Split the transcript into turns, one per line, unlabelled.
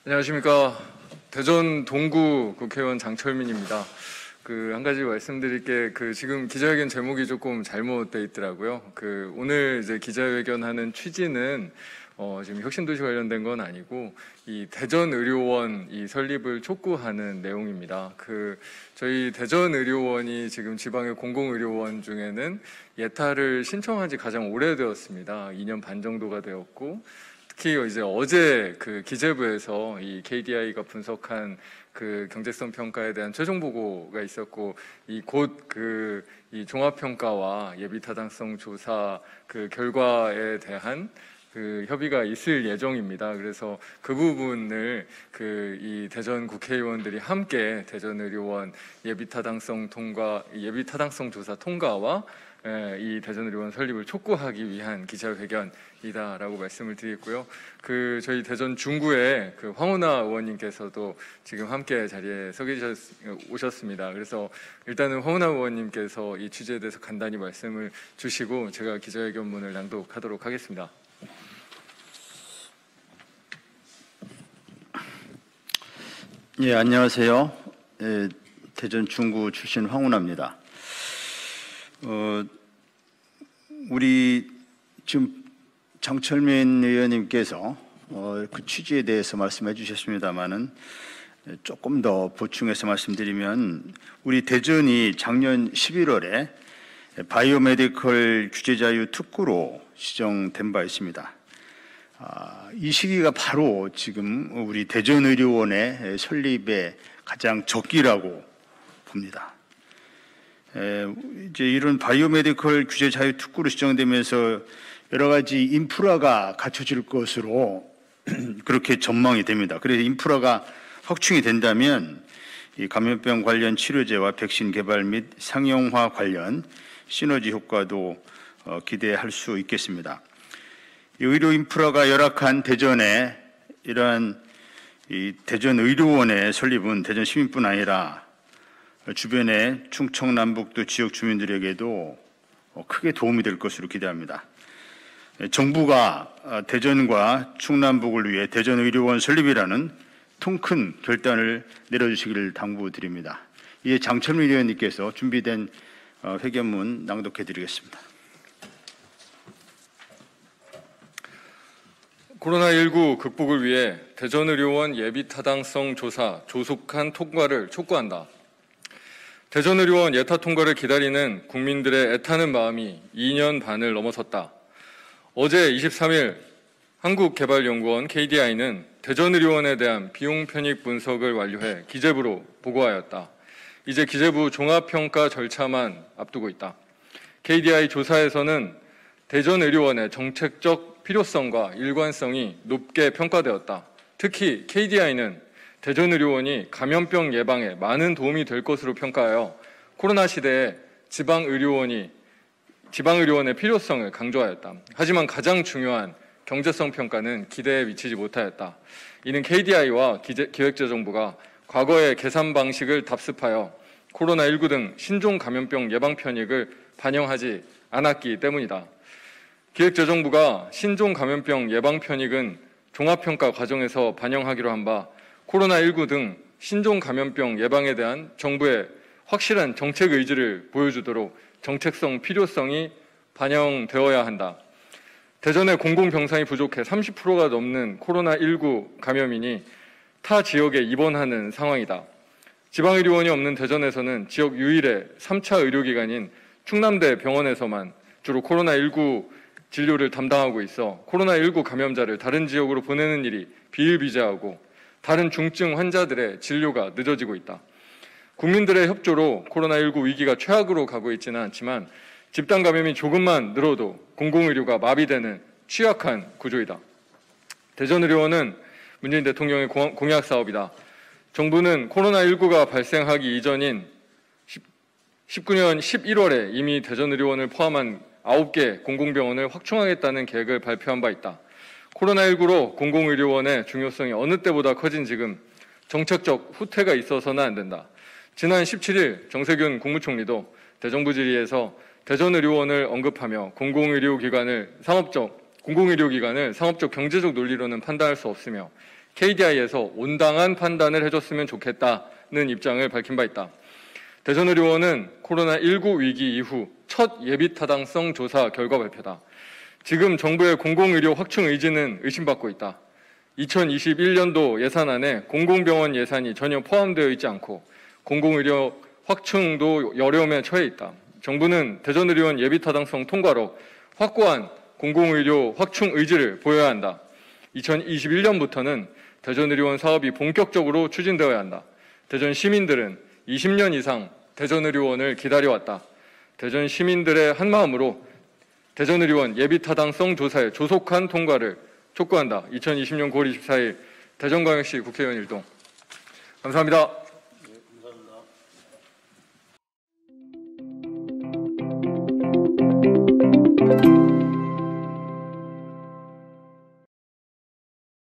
안녕하십니까. 대전 동구 국회의원 장철민입니다. 한 가지 말씀드릴 게 지금 기자회견 제목이 조금 잘못돼 있더라고요. 오늘 이제 기자회견하는 취지는 지금 혁신도시 관련된 건 아니고 이 대전의료원 이 설립을 촉구하는 내용입니다. 저희 대전의료원이 지금 지방의 공공의료원 중에는 예타를 신청한 지 가장 오래되었습니다. 2년 반 정도가 되었고, 특히 이제 어제 기재부에서 이 KDI가 분석한 경제성 평가에 대한 최종 보고가 있었고, 이 종합평가와 예비타당성 조사 결과에 대한 협의가 있을 예정입니다. 그래서 그 부분을 이 대전 국회의원들이 함께 대전의료원 예비타당성 조사 통과와 이 대전의료원 설립을 촉구하기 위한 기자회견이다라고 말씀을 드리고요. 저희 대전 중구의 황운하 의원님께서도 지금 함께 자리에 오셨습니다. 그래서 일단은 황운하 의원님께서 이 취지에 대해서 간단히 말씀을 주시고 제가 기자회견문을 낭독하도록 하겠습니다.
예, 안녕하세요. 대전 중구 출신 황운하입니다. 우리 지금 장철민 의원님께서 그 취지에 대해서 말씀해 주셨습니다만은 조금 더 보충해서 말씀드리면, 우리 대전이 작년 11월에 바이오메디컬 규제자유 특구로 지정된 바 있습니다. 이 시기가 바로 지금 우리 대전의료원의 설립의 가장 적기라고 봅니다. 이제 이런 바이오메디컬 규제 자유 특구로 지정되면서 여러 가지 인프라가 갖춰질 것으로 그렇게 전망이 됩니다. 그래서 인프라가 확충이 된다면 이 감염병 관련 치료제와 백신 개발 및 상용화 관련 시너지 효과도 기대할 수 있겠습니다. 의료 인프라가 열악한 대전에 이러한 이 대전의료원의 설립은 대전 시민뿐 아니라 주변의 충청 남북도 지역 주민들에게도 크게 도움이 될 것으로 기대합니다. 정부가 대전과 충남북을 위해 대전의료원 설립이라는 통큰 결단을 내려주시기를 당부드립니다. 이에 장철민 의원님께서 준비된 회견문 낭독해 드리겠습니다.
코로나19 극복을 위해 대전의료원 예비타당성 조사 조속한 통과를 촉구한다. 대전의료원 예타 통과를 기다리는 국민들의 애타는 마음이 2년 반을 넘어섰다. 어제 23일 한국개발연구원 KDI는 대전의료원에 대한 비용 편익 분석을 완료해 기재부로 보고하였다. 이제 기재부 종합평가 절차만 앞두고 있다. KDI 조사에서는 대전의료원의 정책적 필요성과 일관성이 높게 평가되었다. 특히 KDI는 대전의료원이 감염병 예방에 많은 도움이 될 것으로 평가하여 코로나 시대에 지방의료원의 필요성을 강조하였다. 하지만 가장 중요한 경제성 평가는 기대에 미치지 못하였다. 이는 KDI와 기획재정부가 과거의 계산 방식을 답습하여 코로나19 등 신종 감염병 예방 편익을 반영하지 않았기 때문이다. 기획재정부가 신종 감염병 예방 편익은 종합평가 과정에서 반영하기로 한 바 코로나19 등 신종 감염병 예방에 대한 정부의 확실한 정책 의지를 보여주도록 정책성 필요성이 반영되어야 한다. 대전의 공공병상이 부족해 30%가 넘는 코로나19 감염인이 타 지역에 입원하는 상황이다. 지방의료원이 없는 대전에서는 지역 유일의 3차 의료기관인 충남대 병원에서만 주로 코로나19 진료를 담당하고 있어 코로나19 감염자를 다른 지역으로 보내는 일이 비일비재하고 다른 중증 환자들의 진료가 늦어지고 있다. 국민들의 협조로 코로나19 위기가 최악으로 가고 있지는 않지만 집단 감염이 조금만 늘어도 공공의료가 마비되는 취약한 구조이다. 대전의료원은 문재인 대통령의 공약 사업이다. 정부는 코로나19가 발생하기 이전인 19년 11월에 이미 대전의료원을 포함한 9개 공공병원을 확충하겠다는 계획을 발표한 바 있다. 코로나19로 공공의료원의 중요성이 어느 때보다 커진 지금 정책적 후퇴가 있어서는 안 된다. 지난 17일 정세균 국무총리도 대정부 질의에서 대전의료원을 언급하며 공공의료기관을 상업적 경제적 논리로는 판단할 수 없으며 KDI에서 온당한 판단을 해줬으면 좋겠다는 입장을 밝힌 바 있다. 대전의료원은 코로나19 위기 이후 첫 예비타당성 조사 결과 발표다. 지금 정부의 공공의료 확충 의지는 의심받고 있다. 2021년도 예산안에 공공병원 예산이 전혀 포함되어 있지 않고 공공의료 확충도 어려움에 처해 있다. 정부는 대전의료원 예비타당성 통과로 확고한 공공의료 확충 의지를 보여야 한다. 2021년부터는 대전의료원 사업이 본격적으로 추진되어야 한다. 대전 시민들은 20년 이상 대전의료원을 기다려왔다. 대전 시민들의 한마음으로 대전의료원 예비타당성 조사의 조속한 통과를 촉구한다. 2020년 9월 24일 대전광역시 국회의원 일동. 감사합니다.